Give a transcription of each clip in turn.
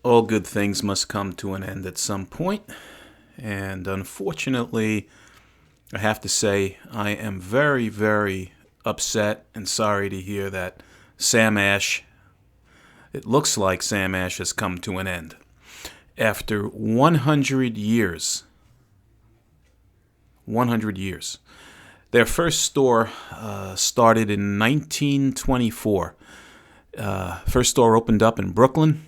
All good things must come to an end at some point, and unfortunately, I have to say I am very, very upset and sorry to hear that Sam Ash, it looks like Sam Ash has come to an end. After 100 years, 100 years. Their first store started in 1924. First store opened up in Brooklyn.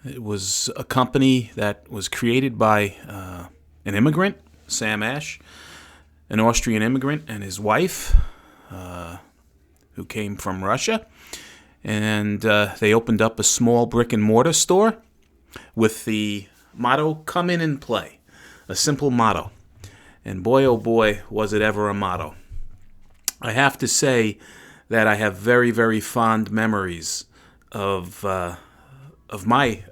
It was a company that was created by an immigrant, Sam Ash, an Austrian immigrant, and his wife, who came from Russia. And they opened up a small brick and mortar store with the motto, "Come in and play." A simple motto. And boy, oh boy, was it ever a motto. I have to say that I have very, very fond memories of my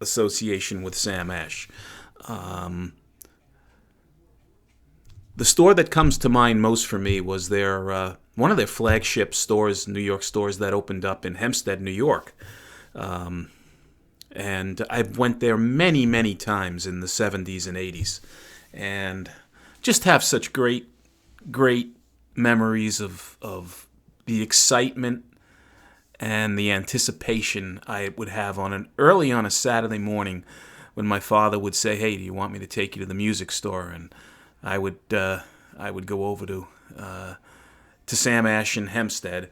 association with Sam Ash. The store that comes to mind most for me was their one of their flagship stores, New York stores that opened up in Hempstead, New York. And I went there many, many times in the 70s and 80s. And just have such great, great memories of the excitement and the anticipation I would have early on a Saturday morning when my father would say, "Hey, do you want me to take you to the music store?" And I would go over to Sam Ash in Hempstead,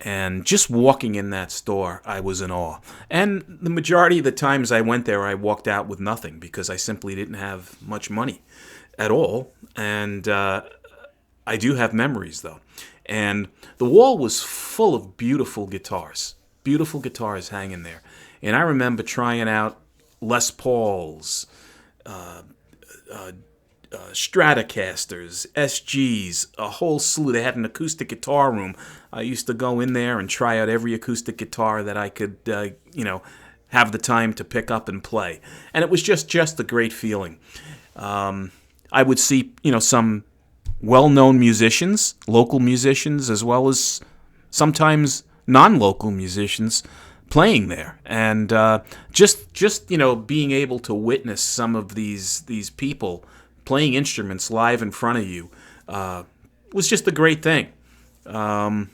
and just walking in that store, I was in awe. And the majority of the times I went there, I walked out with nothing because I simply didn't have much money at all. And I do have memories, though. And the wall was full of beautiful guitars hanging there. And I remember trying out Les Pauls, Stratocasters, SGs, a whole slew. They had an acoustic guitar room. I used to go in there and try out every acoustic guitar that I could, have the time to pick up and play. And it was just a great feeling. I would see, some well-known musicians, local musicians, as well as sometimes non-local musicians playing there. And just being able to witness some of these people playing instruments live in front of you was just a great thing. And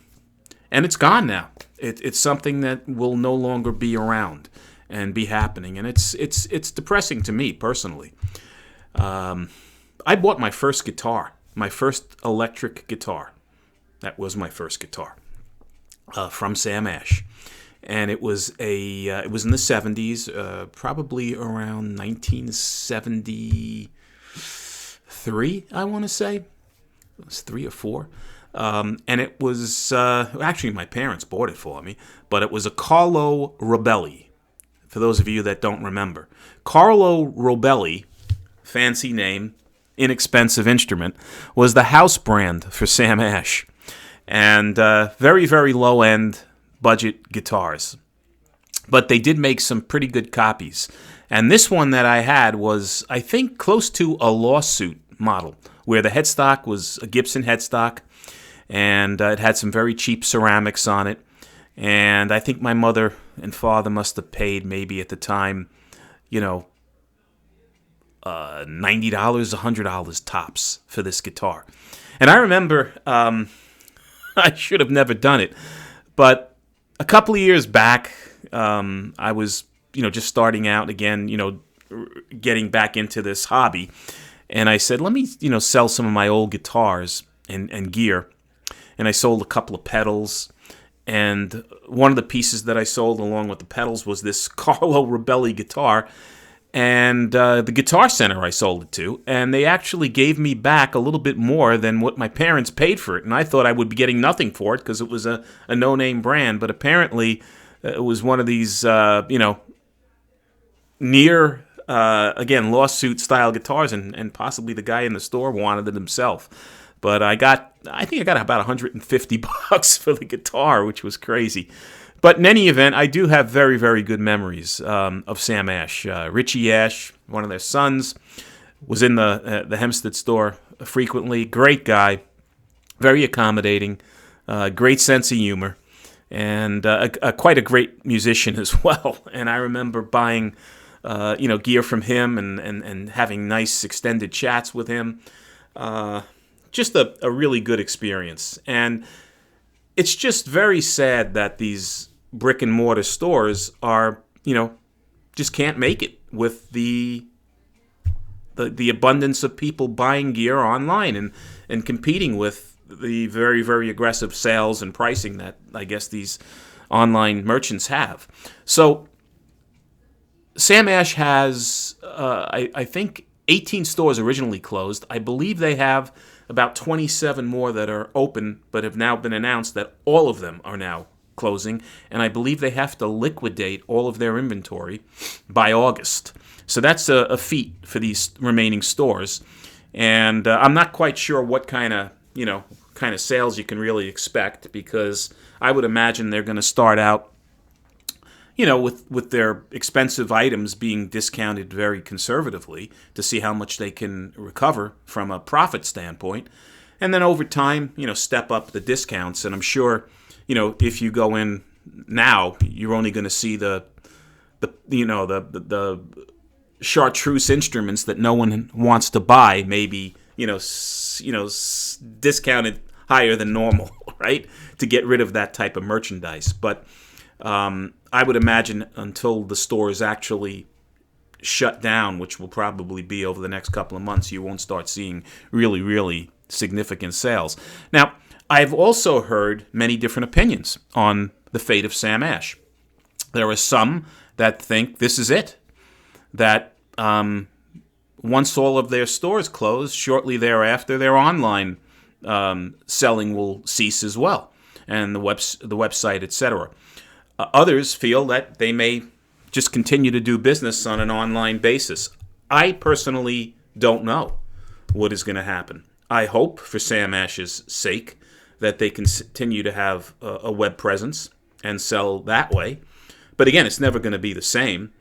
it's gone now. It's something that will no longer be around and be happening. And it's depressing to me personally. I bought my first guitar, my first electric guitar. That was my first guitar from Sam Ash, and it was it was in the 70s, probably around 1973. I want to say it was 3 or 4, and it was actually my parents bought it for me, but it was a Carlo Robelli. For those of you that don't remember, Carlo Robelli, fancy name, inexpensive instrument, was the house brand for Sam Ash. And very, very low-end budget guitars. But they did make some pretty good copies. And this one that I had was, I think, close to a lawsuit model, where the headstock was a Gibson headstock, and it had some very cheap ceramics on it. And I think my mother and father must have paid maybe at the time, $90, $100 tops for this guitar. And I remember I should have never done it, but a couple of years back, I was, just starting out again, getting back into this hobby, and I said, let me, sell some of my old guitars and gear, and I sold a couple of pedals, and one of the pieces that I sold along with the pedals was this Carlo Robelli guitar. And the Guitar Center I sold it to, and they actually gave me back a little bit more than what my parents paid for it. And I thought I would be getting nothing for it because it was a no-name brand. But apparently it was one of these, near, again, lawsuit-style guitars, and possibly the guy in the store wanted it himself. But I think I got about $150 for the guitar, which was crazy. But in any event, I do have very, very good memories of Sam Ash. Richie Ash, one of their sons, was in the Hempstead store frequently. Great guy, very accommodating, great sense of humor. and quite a great musician as well. And I remember buying, gear from him and having nice extended chats with him. Just a really good experience. And it's just very sad that these brick and mortar stores are, just can't make it with the abundance of people buying gear online and competing with the very, very aggressive sales and pricing that I guess these online merchants have. So Sam Ash has, I think, 18 stores originally closed. I believe they have about 27 more that are open, but have now been announced that all of them are now closing. And I believe they have to liquidate all of their inventory by August. So that's a feat for these remaining stores. And I'm not quite sure what kind of sales you can really expect, because I would imagine they're going to start out, with their expensive items being discounted very conservatively to see how much they can recover from a profit standpoint. And then over time, step up the discounts. And I'm sure, if you go in now, you're only going to see the chartreuse instruments that no one wants to buy, maybe, discounted higher than normal, right? To get rid of that type of merchandise. But I would imagine until the store is actually shut down, which will probably be over the next couple of months, you won't start seeing really, really significant sales. Now, I've also heard many different opinions on the fate of Sam Ash. There are some that think this is it, that once all of their stores close, shortly thereafter, their online selling will cease as well, and the website, etc. Others feel that they may just continue to do business on an online basis. I personally don't know what is going to happen. I hope, for Sam Ash's sake, that they continue to have a web presence and sell that way. But again, it's never going to be the same.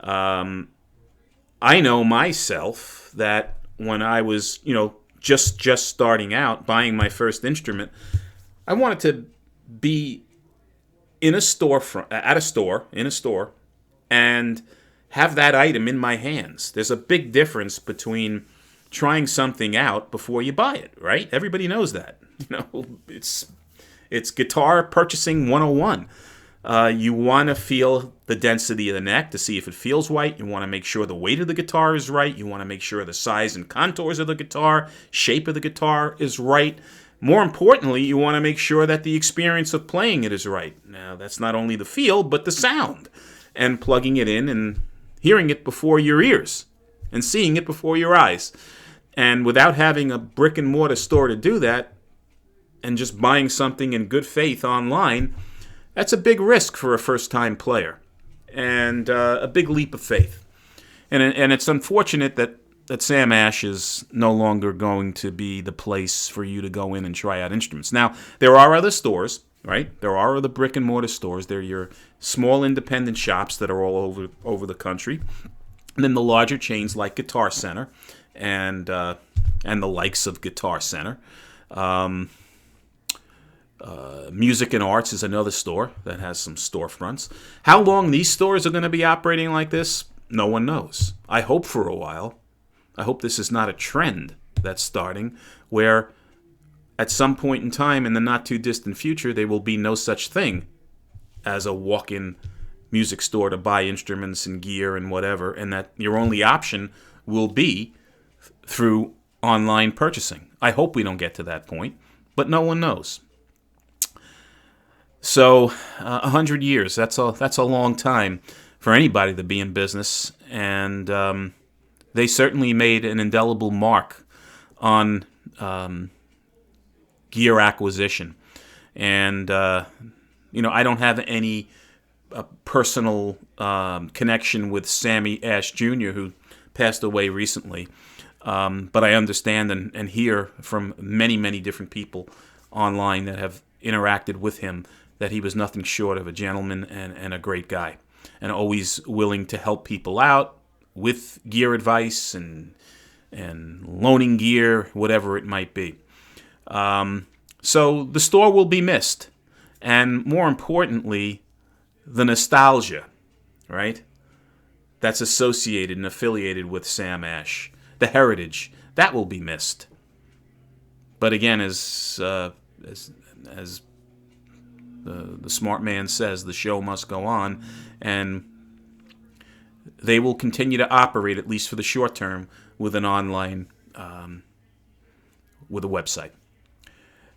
I know myself that when I was, just starting out, buying my first instrument, I wanted to be in a store, and have that item in my hands. There's a big difference between trying something out before you buy it, right? Everybody knows that. It's guitar purchasing 101. You want to feel the density of the neck to see if it feels right. You want to make sure the weight of the guitar is right. You want to make sure the size and contours of the guitar, shape of the guitar is right. More importantly, you want to make sure that the experience of playing it is right. Now, that's not only the feel, but the sound. And plugging it in and hearing it before your ears and seeing it before your eyes. And without having a brick and mortar store to do that, and just buying something in good faith online, that's a big risk for a first-time player, and a big leap of faith. And it's unfortunate that Sam Ash is no longer going to be the place for you to go in and try out instruments. Now, there are other stores, right? There are other brick and mortar stores. They're your small independent shops that are all over the country. And then the larger chains like Guitar Center and the likes of Guitar Center. Music and Arts is another store that has some storefronts. How long these stores are going to be operating like this, no one knows. I hope for a while. I hope this is not a trend that's starting, where at some point in time in the not too distant future, there will be no such thing as a walk-in music store to buy instruments and gear and whatever, and that your only option will be through online purchasing. I hope we don't get to that point, but no one knows. So 100 years, that's a long time for anybody to be in business, and they certainly made an indelible mark on gear acquisition. And I don't have any personal connection with Sammy Ash Jr., who passed away recently, but I understand and hear from many, many different people online that have interacted with him that he was nothing short of a gentleman and a great guy, and always willing to help people out with gear advice and loaning gear, whatever it might be. So the store will be missed, and more importantly, the nostalgia, right? That's associated and affiliated with Sam Ash. The heritage, that will be missed. But again, as the smart man says, the show must go on, and they will continue to operate, at least for the short term, with an online, with a website.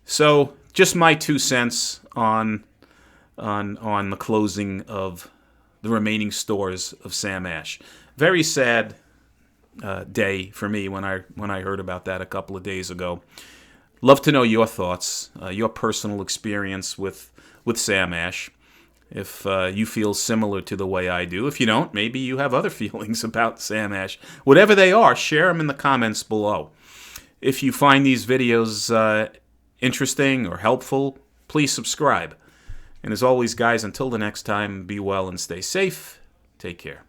So, just my 2 cents on the closing of the remaining stores of Sam Ash. Very sad day for me when I heard about that a couple of days ago. Love to know your thoughts, your personal experience with Sam Ash. If you feel similar to the way I do. If you don't, maybe you have other feelings about Sam Ash. Whatever they are, share them in the comments below. If you find these videos interesting or helpful, please subscribe. And as always, guys, until the next time, be well and stay safe. Take care.